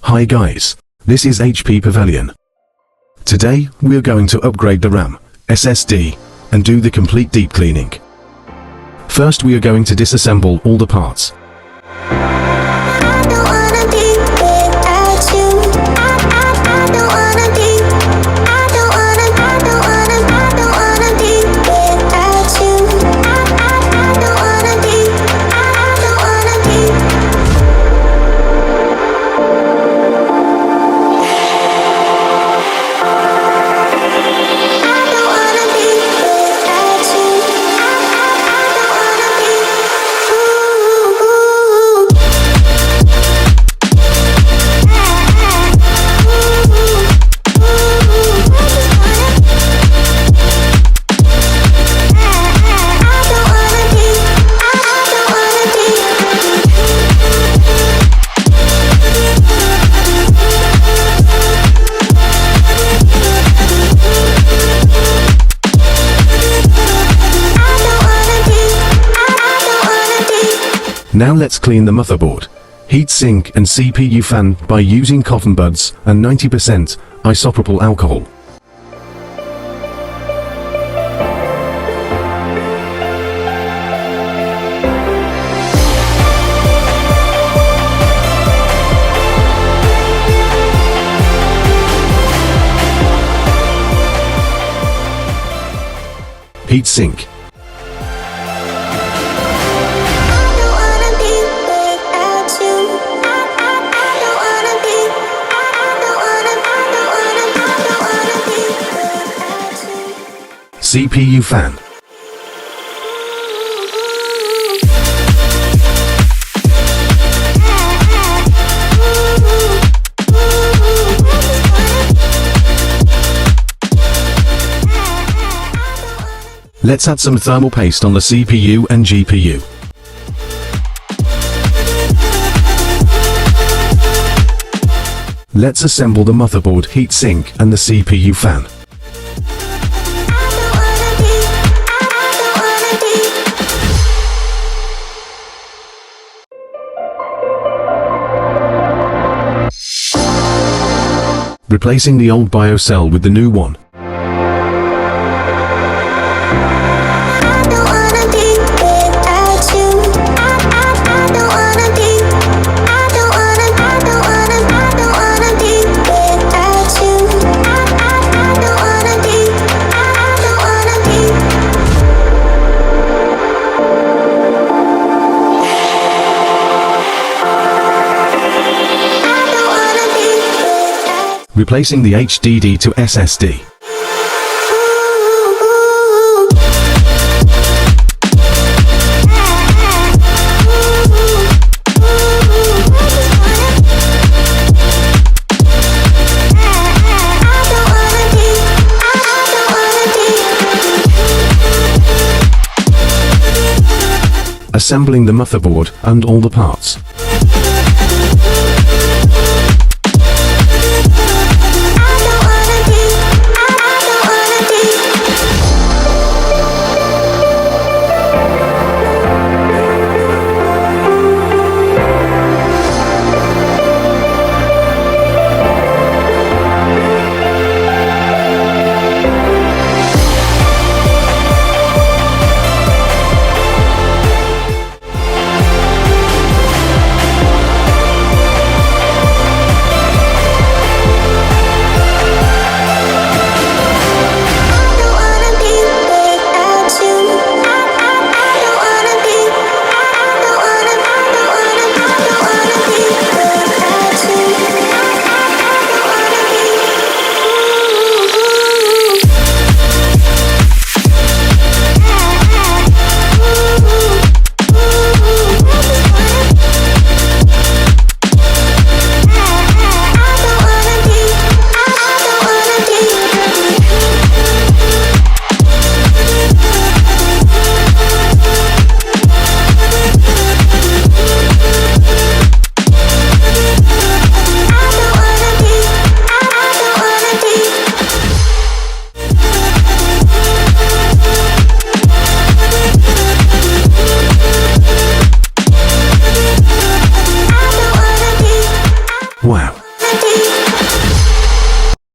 Hi guys, this is HP Pavelion. Today, we're going to upgrade the RAM, SSD, and do the complete deep cleaning. First we are going to disassemble all the parts. Now let's clean the motherboard, heatsink and CPU fan by using cotton buds and 90% isopropyl alcohol. Heatsink. CPU fan. Let's add some thermal paste on the CPU and GPU. Let's assemble the motherboard, heatsink and the CPU fan. Replacing the old BIOS cell with the new one. Replacing the HDD to SSD. Assembling the motherboard and all the parts.